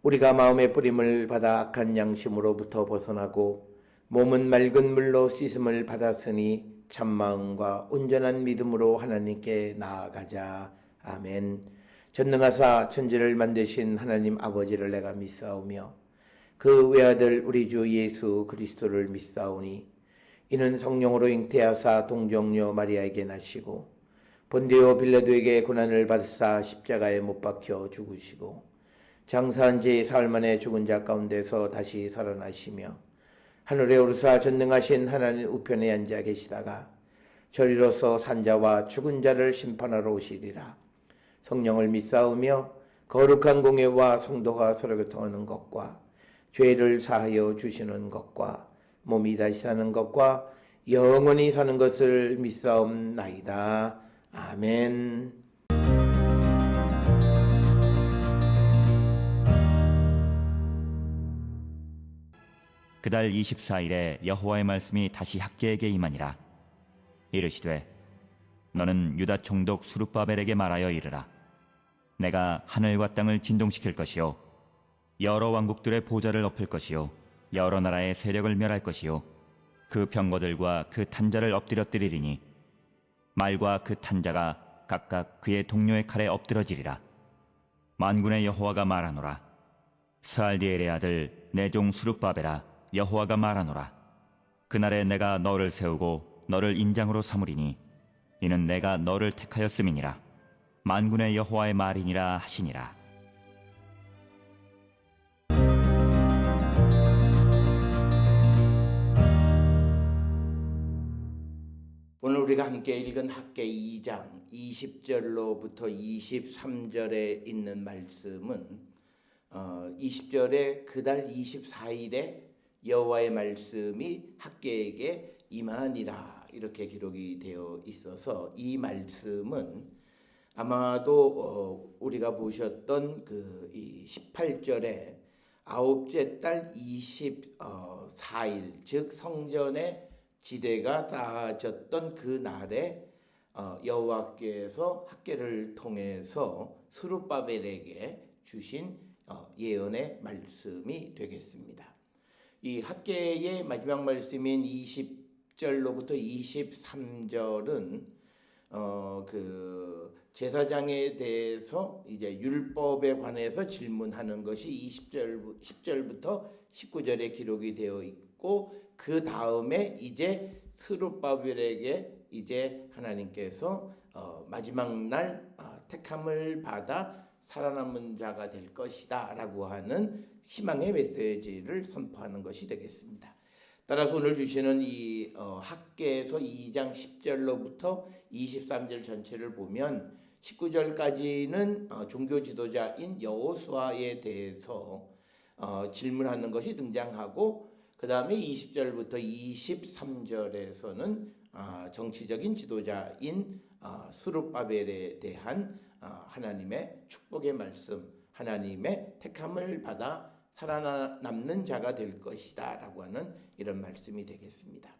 우리가 마음의 뿌림을 받아 악한 양심으로부터 벗어나고 몸은 맑은 물로 씻음을 받았으니 참마음과 온전한 믿음으로 하나님께 나아가자. 아멘. 전능하사 천지를 만드신 하나님 아버지를 내가 믿사오며 그 외아들 우리 주 예수 그리스도를 믿사오니 이는 성령으로 잉태하사 동정녀 마리아에게 나시고 본디오 빌라도에게 고난을 받으사 십자가에 못 박혀 죽으시고 장사한 지 사흘 만에 죽은 자 가운데서 다시 살아나시며 하늘에 오르사 전능하신 하나님 우편에 앉아 계시다가 저리로서 산자와 죽은 자를 심판하러 오시리라. 성령을 믿사오며 거룩한 공예와 성도가 서로 교통하는 것과 죄를 사하여 주시는 것과 몸이 다시 사는 것과 영원히 사는 것을 믿사옵나이다. 아멘. 그달 24일에 여호와의 말씀이 다시 학개에게 임하니라. 이르시되 너는 유다 총독 스룹바벨에게 말하여 이르라. 내가 하늘과 땅을 진동시킬 것이요 여러 왕국들의 보좌를 엎을 것이요 여러 나라의 세력을 멸할 것이요 그 병거들과 그 탄자를 엎드려뜨리리니 말과 그 탄자가 각각 그의 동료의 칼에 엎드러지리라. 만군의 여호와가 말하노라. 스알디엘의 아들 내 종 스룹바벨아, 여호와가 말하노라. 그날에 내가 너를 세우고 너를 인장으로 삼으리니 이는 내가 너를 택하였음이니라. 만군의 여호와의 말이니라 하시니라. 오늘 우리가 함께 읽은 학개 2장 20절로부터 23절에 있는 말씀은 20절에 그달 24일에 여호와의 말씀이 학개에게 임하니라 이렇게 기록이 되어 있어서 이 말씀은 아마도 우리가 보셨던 그 18절에 아홉째 달 24일 즉 성전의 지대가 쌓아졌던 그 날에 여호와께서 학개를 통해서 스룹바벨에게 주신 예언의 말씀이 되겠습니다. 이 학개의 마지막 말씀인 20절로부터 23절은 그 제사장에 대해서 이제 율법에 관해서 질문하는 것이 10절부터 19절에 기록이 되어 있고 그 다음에 이제 스룹바벨에게 이제 하나님께서 마지막 날 택함을 받아 살아남은 자가 될 것이다 라고 하는 희망의 메시지를 선포하는 것이 되겠습니다. 따라서 오늘 주시는 이 학개에서 2장 10절로부터 23절 전체를 보면 19절까지는 종교 지도자인 여호수아에 대해서 질문하는 것이 등장하고 그 다음에 20절부터 23절에서는 정치적인 지도자인 스룹바벨에 대한 하나님의 축복의 말씀, 하나님의 택함을 받아 살아남는 자가 될 것이다 라고 하는 이런 말씀이 되겠습니다.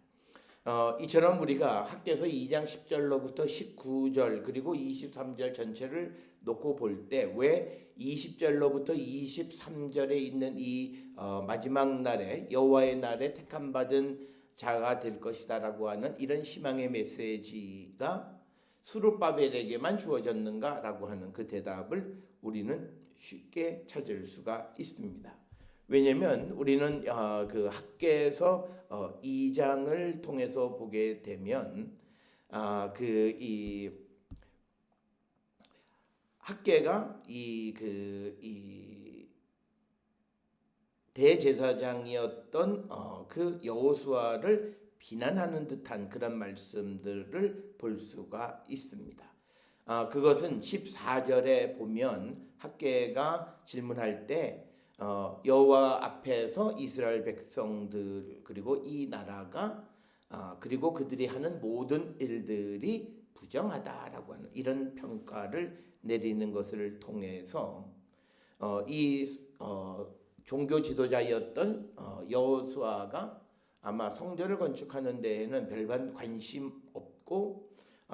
이처럼 우리가 학개서 2장 10절로부터 19절 그리고 23절 전체를 놓고 볼 때 왜 20절로부터 23절에 있는 이 마지막 날에 여호와의 날에 택함받은 자가 될 것이다 라고 하는 이런 희망의 메시지가 스룹바벨에게만 주어졌는가 라고 하는 그 대답을 우리는 쉽게 찾을 수가 있습니다. 왜냐하면 우리는 그 학개에서 2장을 통해서 보게 되면 이 학개가 이 대제사장이었던 그 여호수아를 비난하는 듯한 그런 말씀들을 볼 수가 있습니다. 그것은 14절에 보면 학개가 질문할 때 여호와 앞에서 이스라엘 백성들 그리고 이 나라가 그리고 그들이 하는 모든 일들이 부정하다라고 하는 이런 평가를 내리는 것을 통해서 이 종교 지도자였던 여호수아가 아마 성전을 건축하는 데에는 별반 관심 없고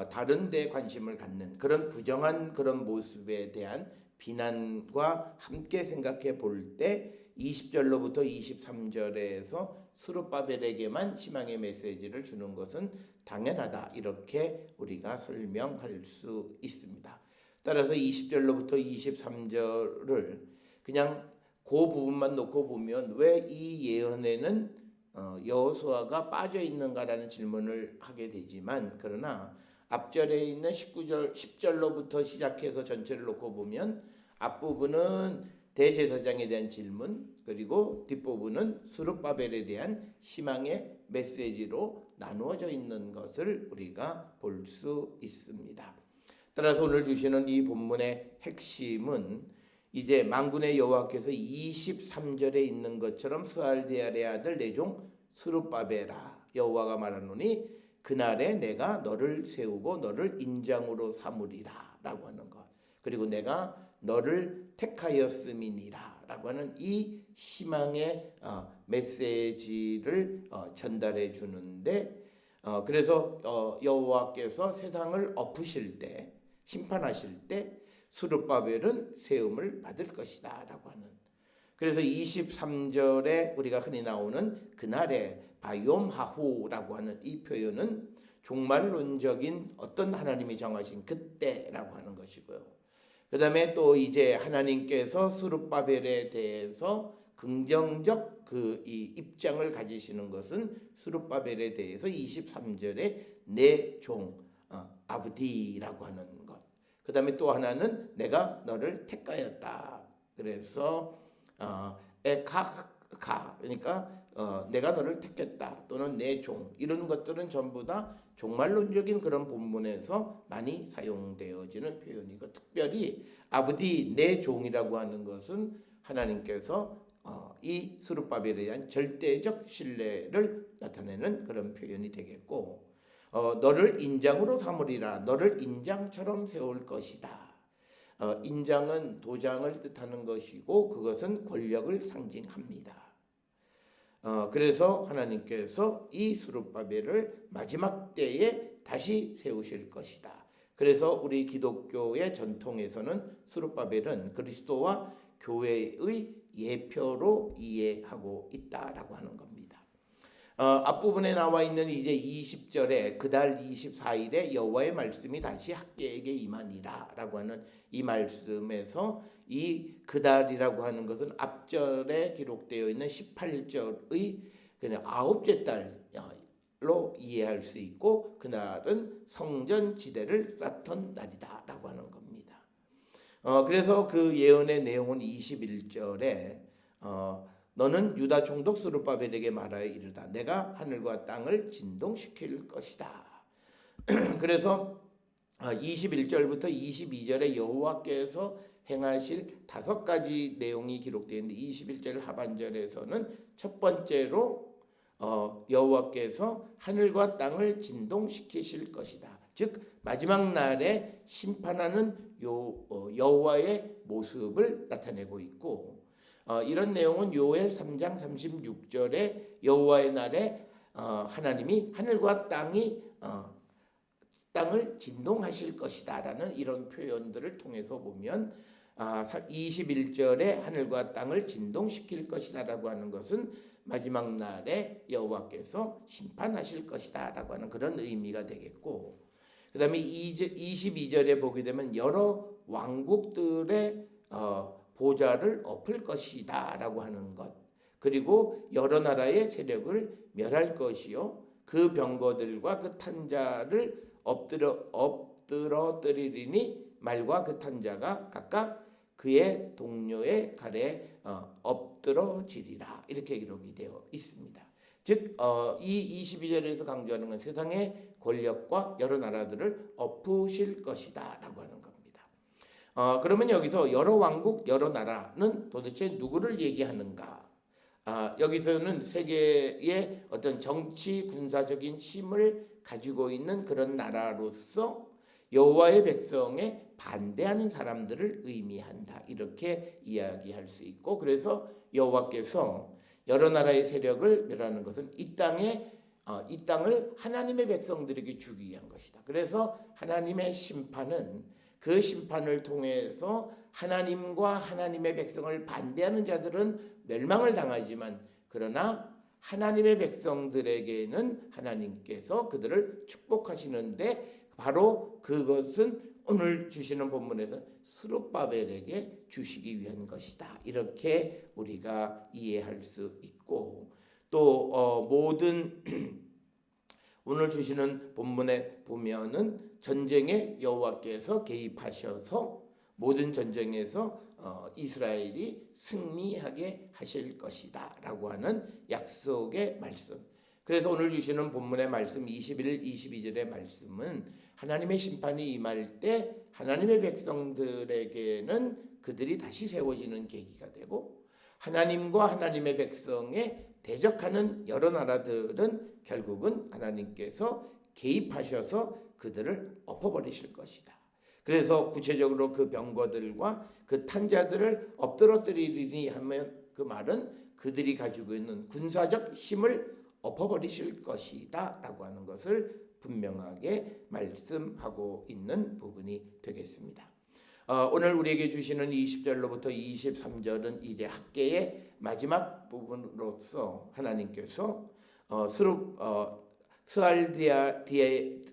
다른 데 관심을 갖는 그런 부정한 그런 모습에 대한 비난과 함께 생각해 볼 때 20절로부터 23절에서 스룹바벨에게만 희망의 메시지를 주는 것은 당연하다. 이렇게 우리가 설명할 수 있습니다. 따라서 20절로부터 23절을 그냥 그 부분만 놓고 보면 왜 이 예언에는 여호수아가 빠져 있는가라는 질문을 하게 되지만, 그러나 앞절에 있는 19절, 10절로부터 시작해서 전체를 놓고 보면 앞부분은 대제사장에 대한 질문, 그리고 뒷부분은 스룹바벨에 대한 희망의 메시지로 나누어져 있는 것을 우리가 볼 수 있습니다. 따라서 오늘 주시는 이 본문의 핵심은 이제 만군의 여호와께서 23절에 있는 것처럼 스알디엘의 아들 내 종 스룹바벨아, 여호와가 말하노니 그날에 내가 너를 세우고 너를 인장으로 삼으리라 라고 하는 것, 그리고 내가 너를 택하였음이니라 라고 하는 이 희망의 메시지를 전달해 주는데, 그래서 여호와께서 세상을 엎으실 때, 심판하실 때 스룹바벨은 세움을 받을 것이다 라고 하는, 그래서 23절에 우리가 흔히 나오는 그날에 바이옴하후라고 하는 이 표현은 종말론적인 어떤 하나님이 정하신 그때라고 하는 것이고요. 그 다음에 또 이제 하나님께서 스룹바벨에 대해서 긍정적 이 입장을 가지시는 것은 스룹바벨에 대해서 23절에 내 종 아브디라고 하는 것. 그 다음에 또 하나는 내가 너를 택하였다. 그래서 에카카, 그러니까 내가 너를 택했다 또는 내 종, 이런 것들은 전부 다 종말론적인 그런 본문에서 많이 사용되어지는 표현이고, 특별히 아브디 내 종이라고 하는 것은 하나님께서 이 스룹바벨에 대한 절대적 신뢰를 나타내는 그런 표현이 되겠고, 너를 인장으로 삼으리라, 너를 인장처럼 세울 것이다. 인장은 도장을 뜻하는 것이고 그것은 권력을 상징합니다. 그래서 하나님께서 이 스룹바벨을 마지막 때에 다시 세우실 것이다. 그래서 우리 기독교의 전통에서는 스룹바벨은 그리스도와 교회의 예표로 이해하고 있다라고 하는 겁니다. 앞부분에 나와 있는 이제 20절에 그달 24일에 여호와의 말씀이 다시 학개에게 임하니라 라고 하는 이 말씀에서 이 그달이라고 하는 것은 앞절에 기록되어 있는 18절의 그냥 아홉째 달로 이해할 수 있고, 그날은 성전 지대를 쌓던 날이다 라고 하는 겁니다. 그래서 그 예언의 내용은 21절에 너는 유다 총독 스룹바벨에게 말하여 이르다 내가 하늘과 땅을 진동시킬 것이다. 그래서 21절부터 22절에 여호와께서 행하실 5가지 내용이 기록되어 있는데, 21절 하반절에서는 첫 번째로 여호와께서 하늘과 땅을 진동시키실 것이다. 즉 마지막 날에 심판하는 여호와의 모습을 나타내고 있고, 이런 내용은 요엘 3장 36절에 여호와의 날에 하나님이 하늘과 땅을 진동하실 것이다 라는 이런 표현들을 통해서 보면 21절에 하늘과 땅을 진동시킬 것이다 라고 하는 것은 마지막 날에 여호와께서 심판하실 것이다 라고 하는 그런 의미가 되겠고, 그 다음에 22절에 보게 되면 여러 왕국들의 보좌를 엎을 것이다 라고 하는 것, 그리고 여러 나라의 세력을 멸할 것이요 그 병거들과 그 탄자를 엎드러뜨리리니 말과 그 탄자가 각각 그의 동료의 칼에 엎드러지리라, 이렇게 기록이 되어 있습니다. 즉 이 22절에서 강조하는 건 세상의 권력과 여러 나라들을 엎으실 것이다 라고 하는 겁니다. 그러면 여기서 여러 왕국, 여러 나라는 도대체 누구를 얘기하는가? 여기서는 세계의 어떤 정치, 군사적인 힘을 가지고 있는 그런 나라로서 여호와의 백성에 반대하는 사람들을 의미한다, 이렇게 이야기할 수 있고, 그래서 여호와께서 여러 나라의 세력을 멸하는 것은 이 땅을 하나님의 백성들에게 주기 위한 것이다. 그래서 하나님의 심판은 그 심판을 통해서 하나님과 하나님의 백성을 반대하는 자들은 멸망을 당하지만, 그러나 하나님의 백성들에게는 하나님께서 그들을 축복하시는데, 바로 그것은 오늘 주시는 본문에서 스룹바벨에게 주시기 위한 것이다, 이렇게 우리가 이해할 수 있고, 또 모든 오늘 주시는 본문에 보면은 전쟁에 여호와께서 개입하셔서 모든 전쟁에서 이스라엘이 승리하게 하실 것이다 라고 하는 약속의 말씀. 그래서 오늘 주시는 본문의 말씀 21, 22절의 말씀은 하나님의 심판이 임할 때 하나님의 백성들에게는 그들이 다시 세워지는 계기가 되고, 하나님과 하나님의 백성에 대적하는 여러 나라들은 결국은 하나님께서 개입하셔서 그들을 엎어버리실 것이다. 그래서 구체적으로 그 병거들과 그 탄자들을 엎드러뜨리리니 하면 그 말은 그들이 가지고 있는 군사적 힘을 엎어버리실 것이다 라고 하는 것을 분명하게 말씀하고 있는 부분이 되겠습니다. 오늘 우리에게 주시는 20절로부터 23절은 이제 학계의 마지막 부분으로서 하나님께서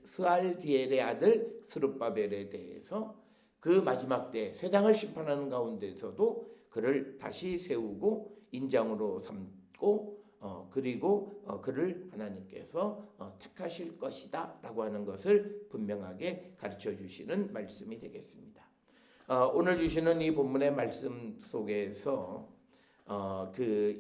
스알디엘의 아들 스룹바벨에 대해서 그 마지막 때 새 땅을 심판하는 가운데서도 그를 다시 세우고 인장으로 삼고 그리고 그를 하나님께서 택하실 것이다 라고 하는 것을 분명하게 가르쳐 주시는 말씀이 되겠습니다. 오늘 주시는 이 본문의 말씀 속에서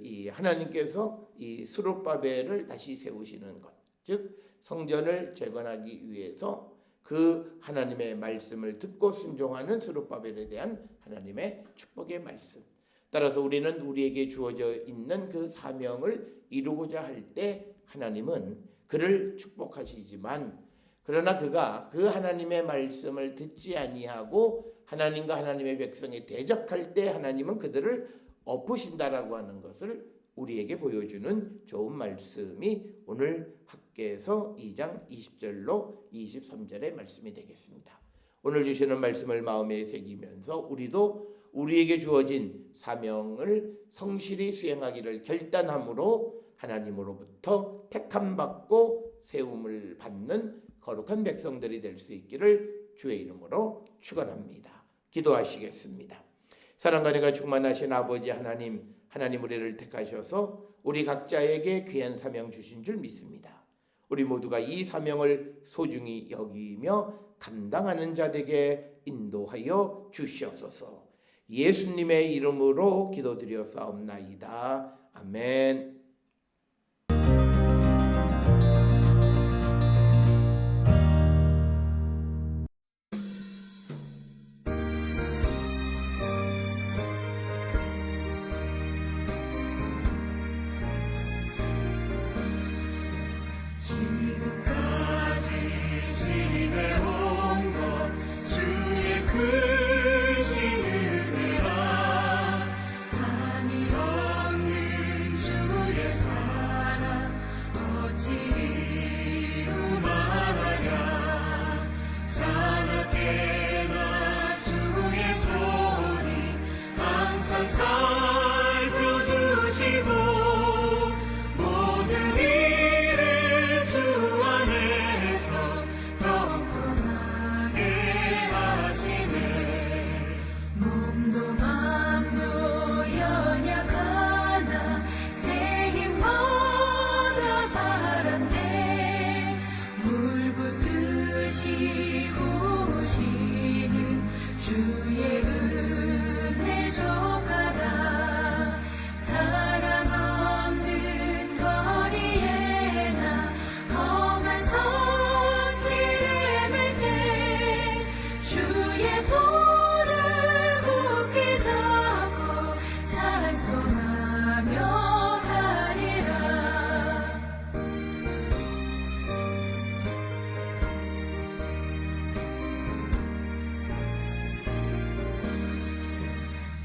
이 하나님께서 이 스룹바벨을 다시 세우시는 것, 즉 성전을 재건하기 위해서 그 하나님의 말씀을 듣고 순종하는 스룹바벨에 대한 하나님의 축복의 말씀. 따라서 우리는 우리에게 주어져 있는 그 사명을 이루고자 할 때 하나님은 그를 축복하시지만, 그러나 그가 그 하나님의 말씀을 듣지 아니하고 하나님과 하나님의 백성에 대적할 때 하나님은 그들을 엎으신다라고 하는 것을 우리에게 보여주는 좋은 말씀이 오늘 학개서 2장 20절로 23절의 말씀이 되겠습니다. 오늘 주시는 말씀을 마음에 새기면서 우리도 우리에게 주어진 사명을 성실히 수행하기를 결단함으로 하나님으로부터 택함받고 세움을 받는 거룩한 백성들이 될 수 있기를 주의 이름으로 축원합니다. 기도하시겠습니다. 사랑과 은혜가 충만하신 아버지 하나님, 하나님 우리를 택하셔서 우리 각자에게 귀한 사명 주신 줄 믿습니다. 우리 모두가 이 사명을 소중히 여기며 감당하는 자들에게 인도하여 주시옵소서. 예수님의 이름으로 기도드렸사옵나이다. 아멘.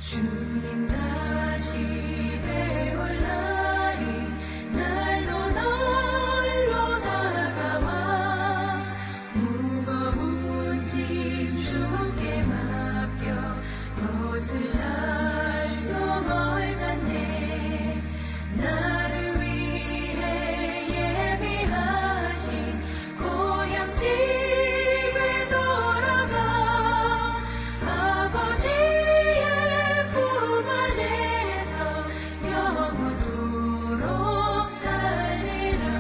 주님 다시 배울 날이 날로 다가와 무거운 짐 주께 맡겨 벗을 날도 멀잖네. 나를 위해 예비하신 고향 집에 돌아가 아버지의 품 안에서 영원토록 살리라.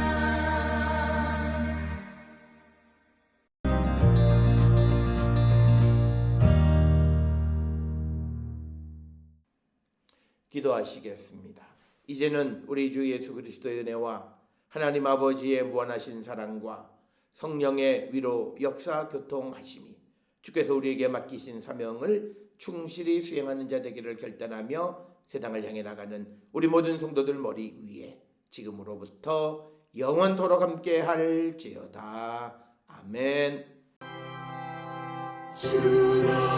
기도하시겠습니다. 이제는 우리 주 예수 그리스도의 은혜와 하나님 아버지의 무한하신 사랑과 성령의 위로 역사 교통하심이 주께서 우리에게 맡기신 사명을 충실히 수행하는 자 되기를 결단하며 세상을 향해 나가는 우리 모든 성도들 머리 위에 지금으로부터 영원토록 함께 할지어다. 아멘. 주로